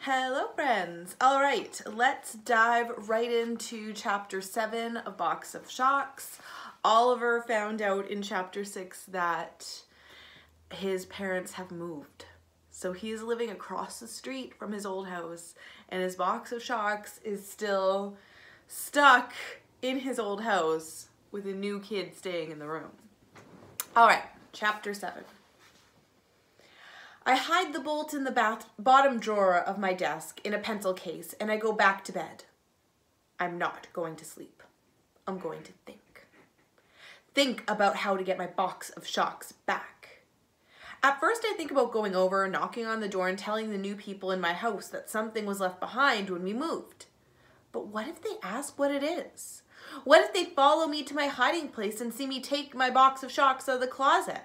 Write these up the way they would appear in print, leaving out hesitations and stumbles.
Hello friends! Alright, let's dive right into chapter 7 of Box of Shocks. Oliver found out in chapter 6 that his parents have moved. So he's living across the street from his old house and his box of shocks is still stuck in his old house with a new kid staying in the room. Alright, chapter 7. I hide the bolt in the bottom drawer of my desk in a pencil case and I go back to bed. I'm not going to sleep. I'm going to think. Think about how to get my box of shocks back. At first I think about going over, knocking on the door and telling the new people in my house that something was left behind when we moved. But what if they ask what it is? What if they follow me to my hiding place and see me take my box of shocks out of the closet?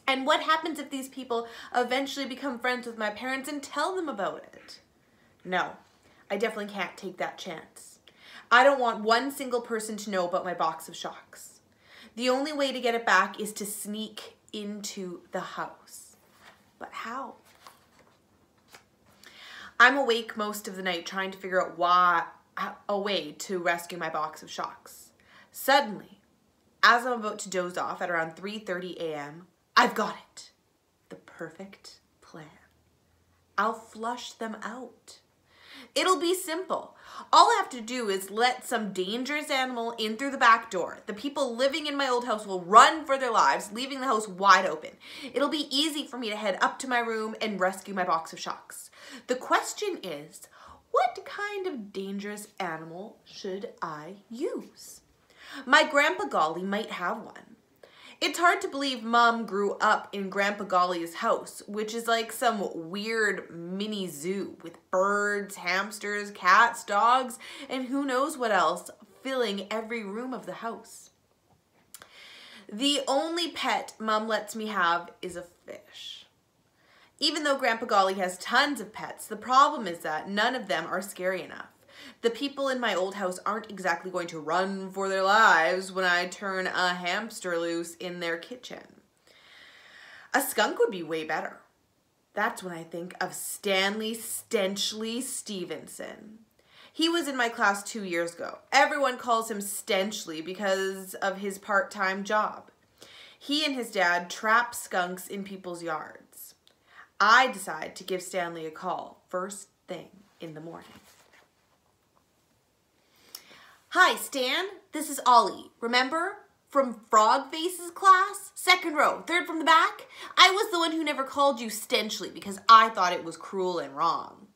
And what happens if these people eventually become friends with my parents and tell them about it? No, I definitely can't take that chance. I don't want one single person to know about my box of shocks. The only way to get it back is to sneak into the house. But how? I'm awake most of the night trying to figure out a way to rescue my box of shocks. Suddenly, as I'm about to doze off at around 3:30 a.m., I've got it. The perfect plan. I'll flush them out. It'll be simple. All I have to do is let some dangerous animal in through the back door. The people living in my old house will run for their lives, leaving the house wide open. It'll be easy for me to head up to my room and rescue my box of shocks. The question is, what kind of dangerous animal should I use? My Grandpa Golly might have one. It's hard to believe Mom grew up in Grandpa Golly's house, which is like some weird mini zoo with birds, hamsters, cats, dogs, and who knows what else filling every room of the house. The only pet Mom lets me have is a fish. Even though Grandpa Golly has tons of pets, the problem is that none of them are scary enough. The people in my old house aren't exactly going to run for their lives when I turn a hamster loose in their kitchen. A skunk would be way better. That's when I think of Stanley Stenchley Stevenson. He was in my class 2 years ago. Everyone calls him Stenchley because of his part-time job. He and his dad trap skunks in people's yards. I decide to give Stanley a call first thing in the morning. Hi, Stan. This is Ollie. Remember? From Frog Face's class? Second row, third from the back? I was the one who never called you Stenchley because I thought it was cruel and wrong.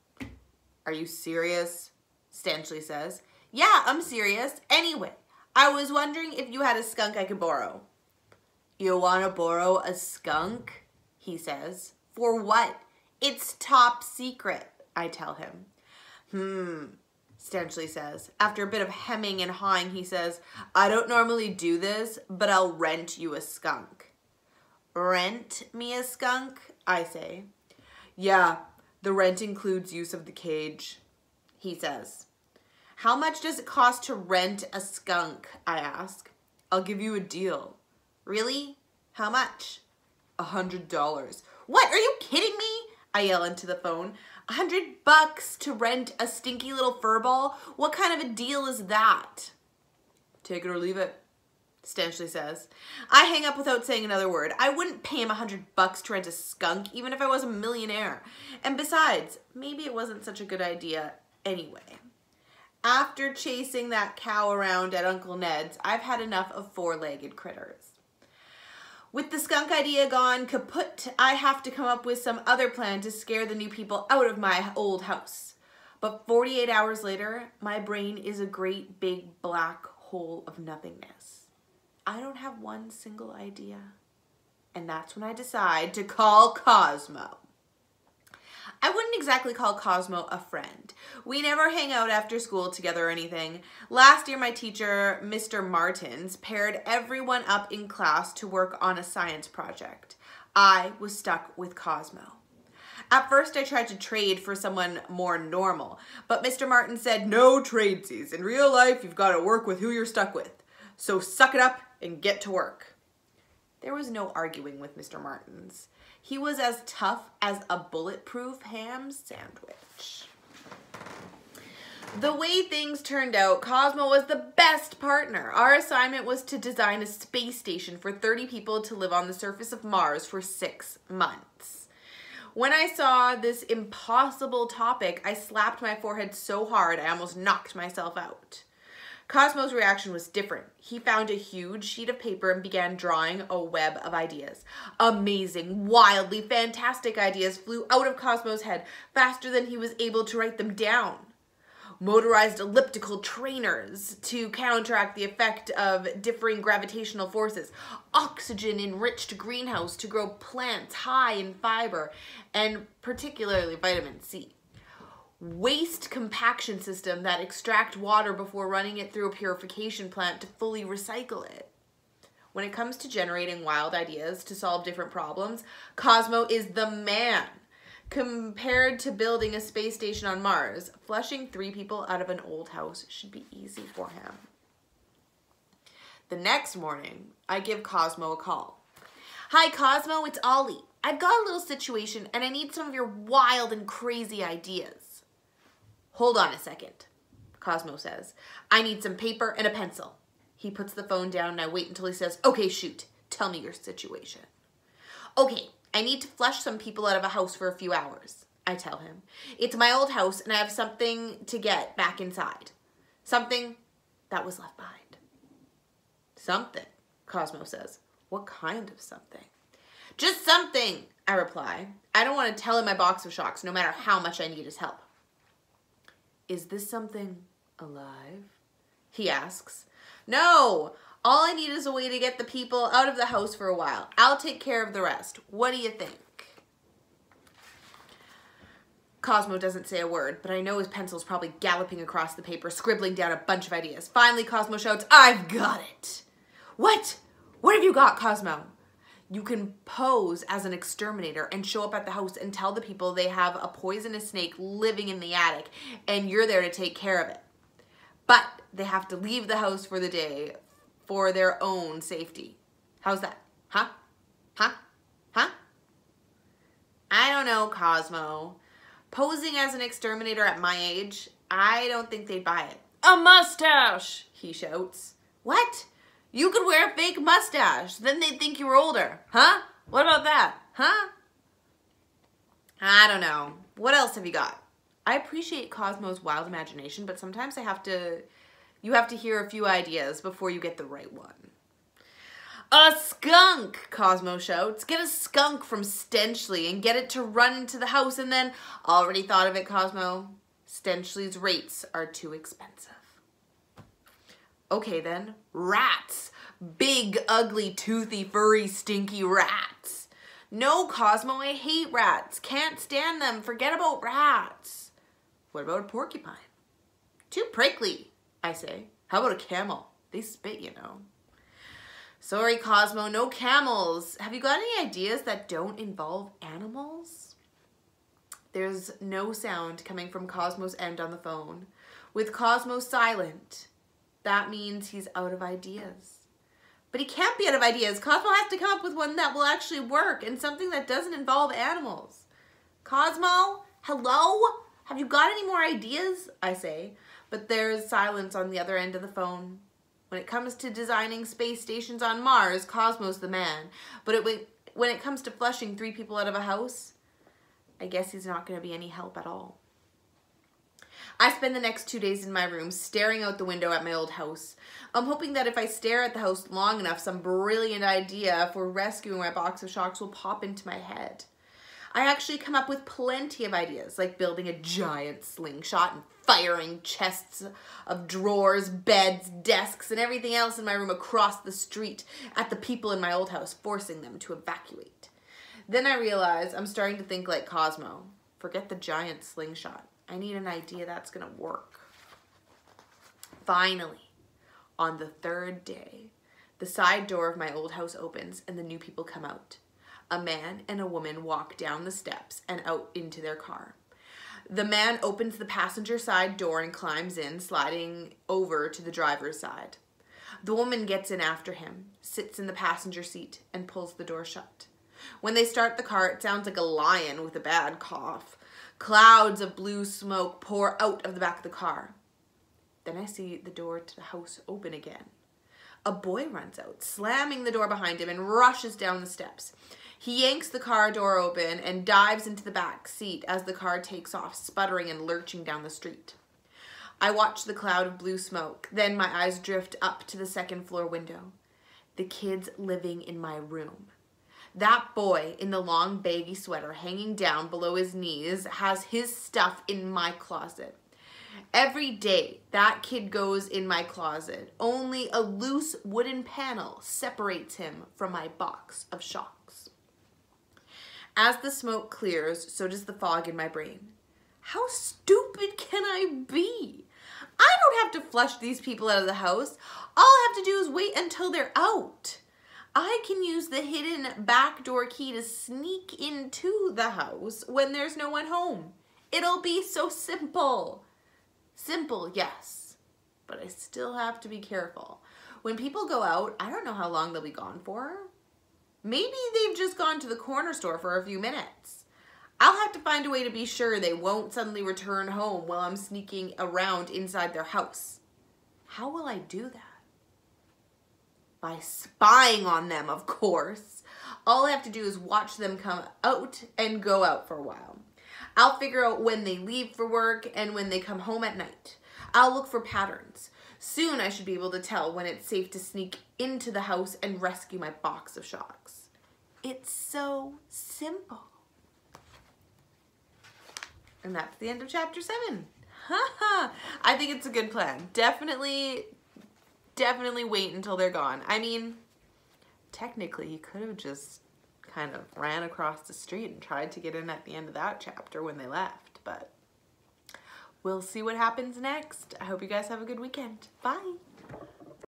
Are you serious? Stenchley says. Yeah, I'm serious. Anyway, I was wondering if you had a skunk I could borrow. You want to borrow a skunk? He says. For what? It's top secret, I tell him. Stenchley says. After a bit of hemming and hawing, he says, I don't normally do this, but I'll rent you a skunk. Rent me a skunk? I say. Yeah, the rent includes use of the cage, he says. How much does it cost to rent a skunk? I ask. I'll give you a deal. Really? How much? $100. What? Are you kidding me? I yell into the phone. $100 to rent a stinky little furball? What kind of a deal is that? Take it or leave it, Stenchley says. I hang up without saying another word. I wouldn't pay him $100 to rent a skunk, even if I was a millionaire. And besides, maybe it wasn't such a good idea anyway. After chasing that cow around at Uncle Ned's, I've had enough of four-legged critters. With the skunk idea gone kaput, I have to come up with some other plan to scare the new people out of my old house. But 48 hours later, my brain is a great big black hole of nothingness. I don't have one single idea. And that's when I decide to call Cosmo. I wouldn't exactly call Cosmo a friend. We never hang out after school together or anything. Last year, my teacher, Mr. Martins, paired everyone up in class to work on a science project. I was stuck with Cosmo. At first, I tried to trade for someone more normal, but Mr. Martin said, no tradesies. In real life, you've got to work with who you're stuck with. So suck it up and get to work. There was no arguing with Mr. Martins. He was as tough as a bulletproof ham sandwich. The way things turned out, Cosmo was the best partner. Our assignment was to design a space station for 30 people to live on the surface of Mars for 6 months. When I saw this impossible topic, I slapped my forehead so hard I almost knocked myself out. Cosmo's reaction was different. He found a huge sheet of paper and began drawing a web of ideas. Amazing, wildly fantastic ideas flew out of Cosmo's head faster than he was able to write them down. Motorized elliptical trainers to counteract the effect of differing gravitational forces, oxygen-enriched greenhouse to grow plants high in fiber, and particularly vitamin C. Waste compaction system that extract water before running it through a purification plant to fully recycle it. When it comes to generating wild ideas to solve different problems, Cosmo is the man. Compared to building a space station on Mars, flushing 3 people out of an old house should be easy for him. The next morning, I give Cosmo a call. Hi Cosmo, it's Ollie. I've got a little situation and I need some of your wild and crazy ideas. Hold on a second, Cosmo says. I need some paper and a pencil. He puts the phone down and I wait until he says, okay, shoot, tell me your situation. Okay. I need to flush some people out of a house for a few hours, I tell him. It's my old house and I have something to get back inside. Something that was left behind. Something, Cosmo says. What kind of something? Just something, I reply. I don't want to tell him my box of shocks, no matter how much I need his help. Is this something alive? He asks. No. All I need is a way to get the people out of the house for a while. I'll take care of the rest. What do you think? Cosmo doesn't say a word, but I know his pencil's probably galloping across the paper, scribbling down a bunch of ideas. Finally, Cosmo shouts, I've got it. What? What have you got, Cosmo? You can pose as an exterminator and show up at the house and tell the people they have a poisonous snake living in the attic and you're there to take care of it. But they have to leave the house for the day for their own safety. How's that? Huh? Huh? Huh? I don't know, Cosmo. Posing as an exterminator at my age, I don't think they'd buy it. A mustache, he shouts. What? You could wear a fake mustache. Then they'd think you were older. Huh? What about that? Huh? I don't know. What else have you got? I appreciate Cosmo's wild imagination, but sometimes you have to hear a few ideas before you get the right one. A skunk, Cosmo shouts. Get a skunk from Stenchley and get it to run into the house and then, already thought of it, Cosmo. Stenchley's rates are too expensive. Okay then, rats. Big, ugly, toothy, furry, stinky rats. No, Cosmo, I hate rats. Can't stand them. Forget about rats. What about a porcupine? Too prickly, I say. How about a camel? They spit, you know. Sorry, Cosmo, no camels. Have you got any ideas that don't involve animals? There's no sound coming from Cosmo's end on the phone. With Cosmo silent, that means he's out of ideas. But he can't be out of ideas. Cosmo has to come up with one that will actually work and something that doesn't involve animals. Cosmo, hello? Have you got any more ideas? I say, but there's silence on the other end of the phone. When it comes to designing space stations on Mars, Cosmo's the man. But when it comes to flushing 3 people out of a house, I guess he's not going to be any help at all. I spend the next 2 days in my room staring out the window at my old house. I'm hoping that if I stare at the house long enough, some brilliant idea for rescuing my box of shocks will pop into my head. I actually come up with plenty of ideas, like building a giant slingshot and firing chests of drawers, beds, desks, and everything else in my room across the street at the people in my old house, forcing them to evacuate. Then I realize I'm starting to think like Cosmo. Forget the giant slingshot. I need an idea that's going to work. Finally, on the 3rd day, the side door of my old house opens and the new people come out. A man and a woman walk down the steps and out into their car. The man opens the passenger side door and climbs in, sliding over to the driver's side. The woman gets in after him, sits in the passenger seat, and pulls the door shut. When they start the car, it sounds like a lion with a bad cough. Clouds of blue smoke pour out of the back of the car. Then I see the door to the house open again. A boy runs out, slamming the door behind him, and rushes down the steps. He yanks the car door open and dives into the back seat as the car takes off, sputtering and lurching down the street. I watch the cloud of blue smoke. Then my eyes drift up to the second floor window. The kids living in my room. That boy in the long baggy sweater hanging down below his knees has his stuff in my closet. Every day that kid goes in my closet. Only a loose wooden panel separates him from my box of shocks. As the smoke clears, so does the fog in my brain. How stupid can I be? I don't have to flush these people out of the house. All I have to do is wait until they're out. I can use the hidden backdoor key to sneak into the house when there's no one home. It'll be so simple. Simple, yes, but I still have to be careful. When people go out, I don't know how long they'll be gone for. Maybe they've just gone to the corner store for a few minutes. I'll have to find a way to be sure they won't suddenly return home while I'm sneaking around inside their house. How will I do that? By spying on them, of course. All I have to do is watch them come out and go out for a while. I'll figure out when they leave for work and when they come home at night. I'll look for patterns. Soon I should be able to tell when it's safe to sneak into the house and rescue my box of shocks. It's so simple. And that's the end of chapter 7. I think it's a good plan. Definitely wait until they're gone. I mean, technically you could have just kind of ran across the street and tried to get in at the end of that chapter when they left, but we'll see what happens next. I hope you guys have a good weekend. Bye.